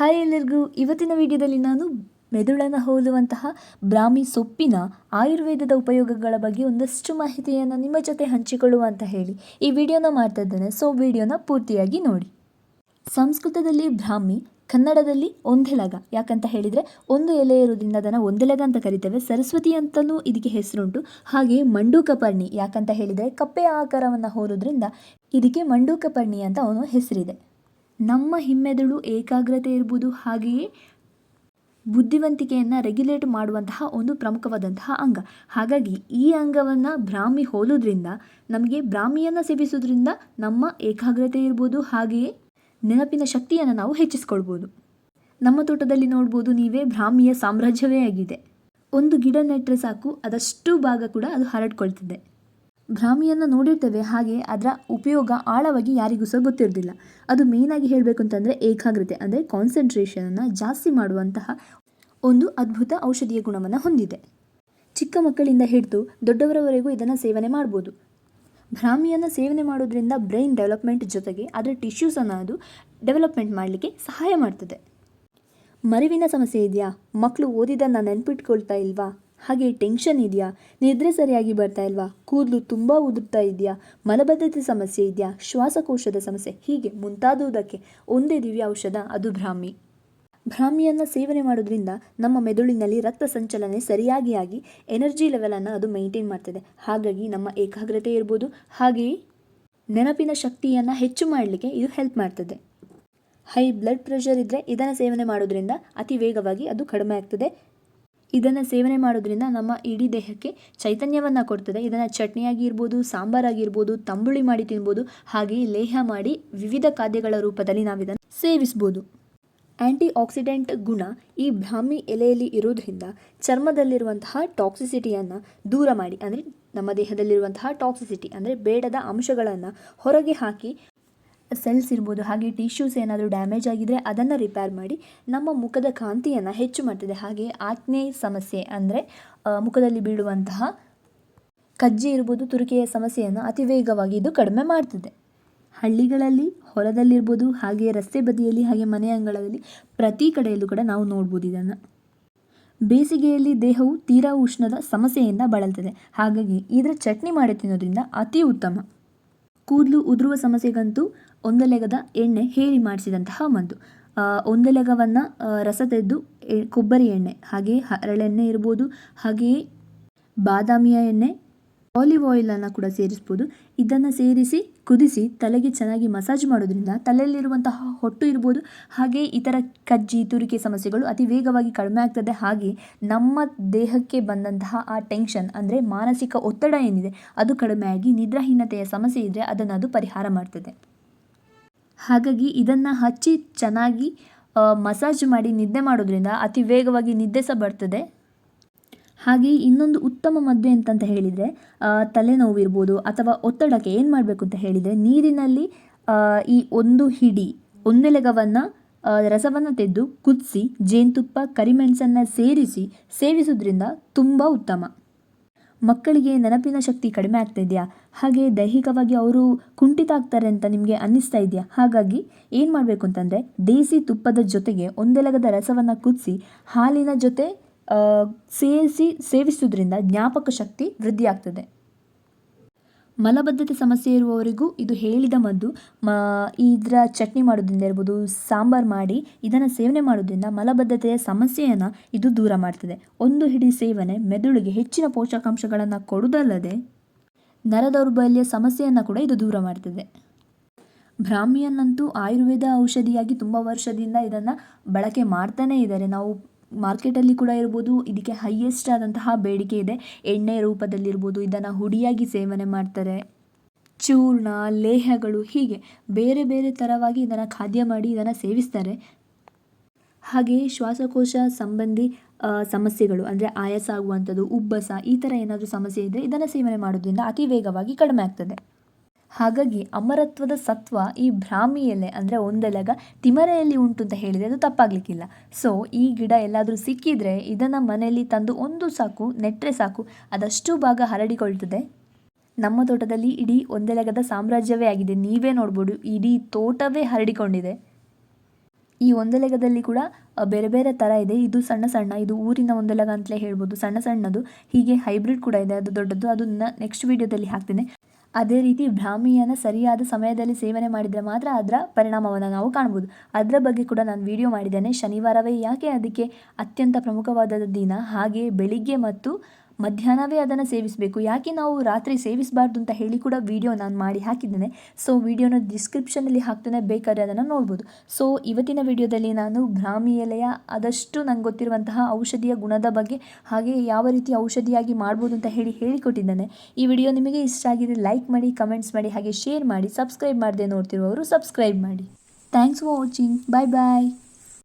Hi ಎಲ್ಲರಿಗೂ. ಇವತ್ತಿನ ವಿಡಿಯೋದಲ್ಲಿ ನಾನು ಮೆದುಳನ್ನು ಹೋಲುವಂತಹ ಬ್ರಾಹ್ಮಿ ಸೊಪ್ಪಿನ ಆಯುರ್ವೇದದ ಉಪಯೋಗಗಳ ಬಗ್ಗೆ ಒಂದಷ್ಟು ಮಾಹಿತಿಯನ್ನು ನಿಮ್ಮ ಜೊತೆ ಹಂಚಿಕೊಳ್ಳುವ ಅಂತ ಹೇಳಿ ಈ ವಿಡಿಯೋನ ಮಾಡ್ತಾ ಇದ್ದೇನೆ. ಸೊ ವಿಡಿಯೋನ ಪೂರ್ತಿಯಾಗಿ ನೋಡಿ. ಸಂಸ್ಕೃತದಲ್ಲಿ ಬ್ರಾಹ್ಮಿ, ಕನ್ನಡದಲ್ಲಿ ಒಂದೆಲಗ. ಯಾಕಂತ ಹೇಳಿದರೆ ಒಂದು ಎಲೆ ಇರೋದ್ರಿಂದ ಅದನ್ನು ಒಂದೆಲಗ ಅಂತ ಕರಿತೇವೆ. ಸರಸ್ವತಿ ಅಂತಲೂ ಇದಕ್ಕೆ ಹೆಸರುಂಟು. ಹಾಗೆ ಮಂಡೂಕಪರ್ಣಿ, ಯಾಕಂತ ಹೇಳಿದರೆ ಕಪ್ಪೆಯ ಆಕಾರವನ್ನು ಹೋಲೋದ್ರಿಂದ ಇದಕ್ಕೆ ಮಂಡೂಕಪರ್ಣಿ ಅಂತ ಅವನು ಹೆಸರಿದೆ. ನಮ್ಮ ಹಿಮ್ಮೆದುಳು ಏಕಾಗ್ರತೆ ಇರ್ಬೋದು, ಹಾಗೆಯೇ ಬುದ್ಧಿವಂತಿಕೆಯನ್ನು ರೆಗ್ಯುಲೇಟ್ ಮಾಡುವಂತಹ ಒಂದು ಪ್ರಮುಖವಾದಂತಹ ಅಂಗ. ಹಾಗಾಗಿ ಈ ಅಂಗವನ್ನು ಬ್ರಾಹ್ಮಿ ಹೋಲೋದ್ರಿಂದ, ನಮಗೆ ಬ್ರಾಹ್ಮಿಯನ್ನು ಸೇವಿಸೋದ್ರಿಂದ ನಮ್ಮ ಏಕಾಗ್ರತೆ ಇರ್ಬೋದು, ಹಾಗೆಯೇ ನೆನಪಿನ ಶಕ್ತಿಯನ್ನು ನಾವು ಹೆಚ್ಚಿಸ್ಕೊಳ್ಬೋದು. ನಮ್ಮ ತೋಟದಲ್ಲಿ ನೋಡ್ಬೋದು ನೀವೇ, ಬ್ರಾಹ್ಮಿಯ ಸಾಮ್ರಾಜ್ಯವೇ ಆಗಿದೆ. ಒಂದು ಗಿಡ ನೆಟ್ಟರೆ ಸಾಕು, ಅದಷ್ಟು ಭಾಗ ಕೂಡ ಅದು ಹರಡ್ಕೊಳ್ತಿದೆ. ಬ್ರಾಹ್ಮಿಯನ್ನು ನೋಡಿರ್ತೇವೆ, ಹಾಗೆ ಅದರ ಉಪಯೋಗ ಆಳವಾಗಿ ಯಾರಿಗೂ ಸಹ ಗೊತ್ತಿರೋದಿಲ್ಲ. ಅದು ಮೇಯ್ನಾಗಿ ಹೇಳಬೇಕು ಅಂತಂದರೆ ಏಕಾಗ್ರತೆ ಅಂದರೆ ಕಾನ್ಸಂಟ್ರೇಷನನ್ನು ಜಾಸ್ತಿ ಮಾಡುವಂತಹ ಒಂದು ಅದ್ಭುತ ಔಷಧೀಯ ಗುಣವನ್ನು ಹೊಂದಿದೆ. ಚಿಕ್ಕ ಮಕ್ಕಳಿಂದ ಹಿಡಿದು ದೊಡ್ಡವರವರೆಗೂ ಇದನ್ನು ಸೇವನೆ ಮಾಡ್ಬೋದು. ಬ್ರಾಹ್ಮಿಯನ್ನು ಸೇವನೆ ಮಾಡೋದ್ರಿಂದ ಬ್ರೈನ್ ಡೆವಲಪ್ಮೆಂಟ್ ಜೊತೆಗೆ ಅದರ ಟಿಶ್ಯೂಸನ್ನು ಅದು ಡೆವಲಪ್ಮೆಂಟ್ ಮಾಡಲಿಕ್ಕೆ ಸಹಾಯ ಮಾಡ್ತದೆ. ಮರೆವಿನ ಸಮಸ್ಯೆ ಇದೆಯಾ? ಮಕ್ಕಳು ಓದಿದ್ದನ್ನು ನೆನ್ಪಿಟ್ಕೊಳ್ತಾ ಇಲ್ವಾ? ಹಾಗೆ ಟೆನ್ಷನ್ ಇದೆಯಾ? ನಿದ್ರೆ ಸರಿಯಾಗಿ ಬರ್ತಾ ಇಲ್ವಾ? ಕೂದಲು ತುಂಬ ಉದುರ್ತಾ ಇದೆಯಾ? ಮಲಬದ್ಧತೆ ಸಮಸ್ಯೆ ಇದೆಯಾ? ಶ್ವಾಸಕೋಶದ ಸಮಸ್ಯೆ, ಹೀಗೆ ಮುಂತಾದುದಕ್ಕೆ ಒಂದೇ ದಿವ್ಯ ಔಷಧ, ಅದು ಬ್ರಾಹ್ಮಿ. ಬ್ರಾಹ್ಮಿಯನ್ನು ಸೇವನೆ ಮಾಡೋದ್ರಿಂದ ನಮ್ಮ ಮೆದುಳಿನಲ್ಲಿ ರಕ್ತ ಸಂಚಲನೆ ಸರಿಯಾಗಿ ಆಗಿ ಎನರ್ಜಿ ಲೆವೆಲನ್ನು ಅದು ಮೇಂಟೈನ್ ಮಾಡ್ತದೆ. ಹಾಗಾಗಿ ನಮ್ಮ ಏಕಾಗ್ರತೆ ಇರ್ಬೋದು, ಹಾಗೆಯೇ ನೆನಪಿನ ಶಕ್ತಿಯನ್ನು ಹೆಚ್ಚು ಮಾಡಲಿಕ್ಕೆ ಇದು ಹೆಲ್ಪ್ ಮಾಡ್ತದೆ. ಹೈ ಬ್ಲಡ್ ಪ್ರೆಷರ್ ಇದ್ದರೆ ಇದನ್ನು ಸೇವನೆ ಮಾಡೋದ್ರಿಂದ ಅತಿ ವೇಗವಾಗಿ ಅದು ಕಡಿಮೆ ಆಗ್ತದೆ. ಇದನ್ನು ಸೇವನೆ ಮಾಡೋದ್ರಿಂದ ನಮ್ಮ ಇಡೀ ದೇಹಕ್ಕೆ ಚೈತನ್ಯವನ್ನು ಕೊಡ್ತದೆ. ಇದನ್ನು ಚಟ್ನಿಯಾಗಿ ಇರ್ಬೋದು, ಸಾಂಬಾರಾಗಿರ್ಬೋದು, ತಂಬುಳಿ ಮಾಡಿ ತಿನ್ಬೋದು, ಹಾಗೆಯೇ ಲೇಹ ಮಾಡಿ ವಿವಿಧ ಖಾದ್ಯಗಳ ರೂಪದಲ್ಲಿ ನಾವು ಇದನ್ನು ಸೇವಿಸ್ಬೋದು. ಆ್ಯಂಟಿ ಆಕ್ಸಿಡೆಂಟ್ ಗುಣ ಈ ಬ್ರಾಹ್ಮಿ ಎಲೆಯಲ್ಲಿ ಇರೋದ್ರಿಂದ ಚರ್ಮದಲ್ಲಿರುವಂತಹ ಟಾಕ್ಸಿಸಿಟಿಯನ್ನು ದೂರ ಮಾಡಿ, ಅಂದರೆ ನಮ್ಮ ದೇಹದಲ್ಲಿರುವಂತಹ ಟಾಕ್ಸಿಸಿಟಿ ಅಂದರೆ ಬೇಡದ ಅಂಶಗಳನ್ನು ಹೊರಗೆ ಹಾಕಿ, ಸೆಲ್ಸ್ ಇರ್ಬೋದು, ಹಾಗೆ ಟಿಶ್ಯೂಸ್ ಏನಾದರೂ ಡ್ಯಾಮೇಜ್ ಆಗಿದ್ದರೆ ಅದನ್ನು ರಿಪೇರ್ ಮಾಡಿ ನಮ್ಮ ಮುಖದ ಕಾಂತಿಯನ್ನು ಹೆಚ್ಚು ಮಾಡ್ತದೆ. ಹಾಗೆ ಆಕ್ನೆ ಸಮಸ್ಯೆ ಅಂದರೆ ಮುಖದಲ್ಲಿ ಬೀಳುವಂತಹ ಕಜ್ಜಿ ಇರ್ಬೋದು, ತುರಿಕೆಯ ಸಮಸ್ಯೆಯನ್ನು ಅತಿ ವೇಗವಾಗಿ ಇದು ಕಡಿಮೆ ಮಾಡ್ತದೆ. ಹಳ್ಳಿಗಳಲ್ಲಿ, ಹೊಲದಲ್ಲಿರ್ಬೋದು, ಹಾಗೆ ರಸ್ತೆ ಬದಿಯಲ್ಲಿ, ಹಾಗೆ ಮನೆ ಅಂಗಳದಲ್ಲಿ ಪ್ರತಿ ಕಡೆಯಲ್ಲೂ ಕೂಡ ನಾವು ನೋಡ್ಬೋದು ಇದನ್ನು. ಬೇಸಿಗೆಯಲ್ಲಿ ದೇಹವು ತೀರಾ ಉಷ್ಣದ ಸಮಸ್ಯೆಯಿಂದ ಬಳಲ್ತದೆ. ಹಾಗಾಗಿ ಇದರ ಚಟ್ನಿ ಮಾಡಿ ತಿನ್ನೋದ್ರಿಂದ ಅತಿ ಉತ್ತಮ. ಕೂದಲು ಉದುರುವ ಸಮಸ್ಯೆಗಂತೂ ಒಂದೆಲಗದ ಎಣ್ಣೆ ಹೇಳಿ ಮಾಡಿಸಿದಂತಹ ಮದ್ದು. ಒಂದೆಲಗವನ್ನು ರಸ ತೆಗೆದು ಕೊಬ್ಬರಿ ಎಣ್ಣೆ, ಹಾಗೆಯೇ ಹರಳೆಣ್ಣೆ ಇರ್ಬೋದು, ಹಾಗೆಯೇ ಬಾದಾಮಿಯ ಎಣ್ಣೆ, ಆಲಿವ್ ಆಯಿಲನ್ನು ಕೂಡ ಸೇರಿಸ್ಬೋದು. ಇದನ್ನು ಸೇರಿಸಿ ಕುದಿಸಿ ತಲೆಗೆ ಚೆನ್ನಾಗಿ ಮಸಾಜ್ ಮಾಡೋದ್ರಿಂದ ತಲೆಯಲ್ಲಿರುವಂತಹ ಹೊಟ್ಟು ಇರ್ಬೋದು, ಹಾಗೆ ಇತರ ಕಜ್ಜಿ ತುರಿಕೆ ಸಮಸ್ಯೆಗಳು ಅತಿ ವೇಗವಾಗಿ ಕಡಿಮೆ ಆಗ್ತದೆ. ಹಾಗೆ ನಮ್ಮ ದೇಹಕ್ಕೆ ಬಂದಂತಹ ಆ ಟೆನ್ಷನ್ ಅಂದರೆ ಮಾನಸಿಕ ಒತ್ತಡ ಏನಿದೆ ಅದು ಕಡಿಮೆ ಆಗಿ ನಿದ್ರಾಹೀನತೆಯ ಸಮಸ್ಯೆ ಇದ್ದರೆ ಅದನ್ನು ಅದು ಪರಿಹಾರ ಮಾಡ್ತದೆ. ಹಾಗಾಗಿ ಇದನ್ನು ಹಚ್ಚಿ ಚೆನ್ನಾಗಿ ಮಸಾಜ್ ಮಾಡಿ ನಿದ್ದೆ ಮಾಡೋದ್ರಿಂದ ಅತಿ ವೇಗವಾಗಿ ನಿದ್ದೆ ಸಹ ಬರ್ತದೆ. ಹಾಗೆ ಇನ್ನೊಂದು ಉತ್ತಮ ಮದ್ದು ಎಂತಂತ ಹೇಳಿದರೆ, ತಲೆನೋವು ಇರ್ಬೋದು ಅಥವಾ ಒತ್ತಡಕ್ಕೆ ಏನು ಮಾಡಬೇಕು ಅಂತ ಹೇಳಿದರೆ, ನೀರಿನಲ್ಲಿ ಈ ಒಂದು ಹಿಡಿ ಒಂದೆಲಗವನ್ನು ರಸವನ್ನು ತೆಗೆದು ಕುದಿಸಿ ಜೇನುತುಪ್ಪ ಕರಿಮೆಣಸನ್ನು ಸೇರಿಸಿ ಸೇವಿಸೋದ್ರಿಂದ ತುಂಬ ಉತ್ತಮ. ಮಕ್ಕಳಿಗೆ ನೆನಪಿನ ಶಕ್ತಿ ಕಡಿಮೆ ಆಗ್ತಾ ಇದೆಯಾ? ಹಾಗೆ ದೈಹಿಕವಾಗಿ ಅವರು ಕುಂಠಿತ ಆಗ್ತಾರೆ ಅಂತ ನಿಮಗೆ ಅನ್ನಿಸ್ತಾ ಇದೆಯಾ? ಹಾಗಾಗಿ ಏನು ಮಾಡಬೇಕು ಅಂತಂದರೆ, ದೇಸಿ ತುಪ್ಪದ ಜೊತೆಗೆ ಒಂದೆಲಗದ ರಸವನ್ನು ಕುದಿಸಿ ಹಾಲಿನ ಜೊತೆ ಸೇರಿಸಿ ಸೇವಿಸೋದ್ರಿಂದ ಜ್ಞಾಪಕ ಶಕ್ತಿ ವೃದ್ಧಿ ಆಗ್ತದೆ. ಮಲಬದ್ಧತೆ ಸಮಸ್ಯೆ ಇರುವವರಿಗೂ ಇದು ಹೇಳಿದ ಮದ್ದು. ಇದರ ಚಟ್ನಿ ಮಾಡೋದ್ರಿಂದ ಇರ್ಬೋದು, ಸಾಂಬಾರು ಮಾಡಿ ಇದನ್ನು ಸೇವನೆ ಮಾಡೋದ್ರಿಂದ ಮಲಬದ್ಧತೆಯ ಸಮಸ್ಯೆಯನ್ನು ಇದು ದೂರ ಮಾಡ್ತದೆ. ಒಂದು ಹಿಡಿ ಸೇವನೆ ಮೆದುಳಿಗೆ ಹೆಚ್ಚಿನ ಪೋಷಕಾಂಶಗಳನ್ನು ಕೊಡುವುದಲ್ಲದೆ ನರ ದೌರ್ಬಲ್ಯ ಸಮಸ್ಯೆಯನ್ನು ಕೂಡ ಇದು ದೂರ ಮಾಡ್ತದೆ. ಬ್ರಾಹ್ಮಿಯನ್ನಂತೂ ಆಯುರ್ವೇದ ಔಷಧಿಯಾಗಿ ತುಂಬ ವರ್ಷದಿಂದ ಇದನ್ನು ಬಳಕೆ ಮಾಡ್ತಾನೇ ಇದ್ದಾರೆ. ನಾವು ಮಾರ್ಕೆಟಲ್ಲಿ ಕೂಡ ಇರ್ಬೋದು, ಇದಕ್ಕೆ ಹೈಯೆಸ್ಟ್ ಆದಂತಹ ಬೇಡಿಕೆ ಇದೆ. ಎಣ್ಣೆ ರೂಪದಲ್ಲಿರ್ಬೋದು, ಇದನ್ನು ಹುಡಿಯಾಗಿ ಸೇವನೆ ಮಾಡ್ತಾರೆ. ಚೂರ್ಣ, ಲೇಹಗಳು, ಹೀಗೆ ಬೇರೆ ಬೇರೆ ಥರವಾಗಿ ಇದನ್ನು ಖಾದ್ಯ ಮಾಡಿ ಇದನ್ನು ಸೇವಿಸ್ತಾರೆ. ಹಾಗೆಯೇ ಶ್ವಾಸಕೋಶ ಸಂಬಂಧಿ ಸಮಸ್ಯೆಗಳು ಅಂದರೆ ಆಯಾಸ ಆಗುವಂಥದ್ದು, ಉಬ್ಬಸ, ಈ ಥರ ಏನಾದರೂ ಸಮಸ್ಯೆ ಇದ್ದರೆ ಇದನ್ನು ಸೇವನೆ ಮಾಡೋದ್ರಿಂದ ಅತಿ ವೇಗವಾಗಿ ಕಡಿಮೆ ಆಗ್ತದೆ. ಹಾಗಾಗಿ ಅಮರತ್ವದ ಸತ್ವ ಈ ಬ್ರಾಹ್ಮಿ ಎಲೆ ಅಂದರೆ ಒಂದೆಲಗ ತಿಮರೆಯಲ್ಲಿ ಉಂಟು ಅಂತ ಹೇಳಿದರೆ ಅದು ತಪ್ಪಾಗಲಿಕ್ಕಿಲ್ಲ. ಸೊ ಈ ಗಿಡ ಎಲ್ಲಾದರೂ ಸಿಕ್ಕಿದರೆ ಇದನ್ನು ಮನೆಯಲ್ಲಿ ತಂದು ಒಂದು ಸಾಕು ನೆಟ್ಟರೆ ಸಾಕು, ಅದಷ್ಟು ಭಾಗ ಹರಡಿಕೊಳ್ತದೆ. ನಮ್ಮ ತೋಟದಲ್ಲಿ ಇಡೀ ಒಂದೆಲಗದ ಸಾಮ್ರಾಜ್ಯವೇ ಆಗಿದೆ. ನೀವೇ ನೋಡ್ಬೋದು, ಇಡೀ ತೋಟವೇ ಹರಡಿಕೊಂಡಿದೆ. ಈ ಒಂದೆಲಗದಲ್ಲಿ ಕೂಡ ಬೇರೆ ಬೇರೆ ಥರ ಇದೆ. ಇದು ಸಣ್ಣ ಸಣ್ಣ, ಇದು ಊರಿನ ಒಂದೆಲಗ ಅಂತಲೇ ಹೇಳ್ಬೋದು, ಸಣ್ಣ ಸಣ್ಣದು. ಹೀಗೆ ಹೈಬ್ರಿಡ್ ಕೂಡ ಇದೆ, ಅದು ದೊಡ್ಡದು. ಅದನ್ನು ನೆಕ್ಸ್ಟ್ ವೀಡಿಯೋದಲ್ಲಿ ಹಾಕ್ತೇನೆ. ಅದೇ ರೀತಿ ಬ್ರಾಹ್ಮಿಯನ್ನು ಸರಿಯಾದ ಸಮಯದಲ್ಲಿ ಸೇವನೆ ಮಾಡಿದರೆ ಮಾತ್ರ ಅದರ ಪರಿಣಾಮವನ್ನು ನಾವು ಕಾಣ್ಬೋದು. ಅದರ ಬಗ್ಗೆ ಕೂಡ ನಾನು ವಿಡಿಯೋ ಮಾಡಿದ್ದೇನೆ. ಶನಿವಾರವೇ ಯಾಕೆ ಅದಕ್ಕೆ ಅತ್ಯಂತ ಪ್ರಮುಖವಾದ ದಿನ, ಹಾಗೆ ಬೆಳಿಗ್ಗೆ ಮತ್ತು ಮಧ್ಯಾಹ್ನವೇ ಅದನ್ನು ಸೇವಿಸಬೇಕು, ಯಾಕೆ ನಾವು ರಾತ್ರಿ ಸೇವಿಸಬಾರ್ದು ಅಂತ ಹೇಳಿ ಕೂಡ ವಿಡಿಯೋ ನಾನು ಮಾಡಿ ಹಾಕಿದ್ದೇನೆ. ಸೊ ವಿಡಿಯೋನ ಡಿಸ್ಕ್ರಿಪ್ಷನಲ್ಲಿ ಹಾಕ್ತೇನೆ, ಬೇಕಾದ್ರೆ ಅದನ್ನು ನೋಡ್ಬೋದು. ಸೊ ಇವತ್ತಿನ ವಿಡಿಯೋದಲ್ಲಿ ನಾನು ಬ್ರಾಹ್ಮಿ ಎಲೆಯ ಆದಷ್ಟು ನಂಗೆ ಗೊತ್ತಿರುವಂತಹ ಔಷಧಿಯ ಗುಣದ ಬಗ್ಗೆ, ಹಾಗೆ ಯಾವ ರೀತಿ ಔಷಧಿಯಾಗಿ ಮಾಡ್ಬೋದು ಅಂತ ಹೇಳಿಕೊಟ್ಟಿದ್ದೇನೆ. ಈ ವಿಡಿಯೋ ನಿಮಗೆ ಇಷ್ಟ ಆಗಿದೆ ಲೈಕ್ ಮಾಡಿ, ಕಮೆಂಟ್ಸ್ ಮಾಡಿ, ಹಾಗೆ ಶೇರ್ ಮಾಡಿ. ಸಬ್ಸ್ಕ್ರೈಬ್ ಮಾಡದೆ ನೋಡ್ತಿರುವವರು ಸಬ್ಸ್ಕ್ರೈಬ್ ಮಾಡಿ. Thanks for watching. Bye bye.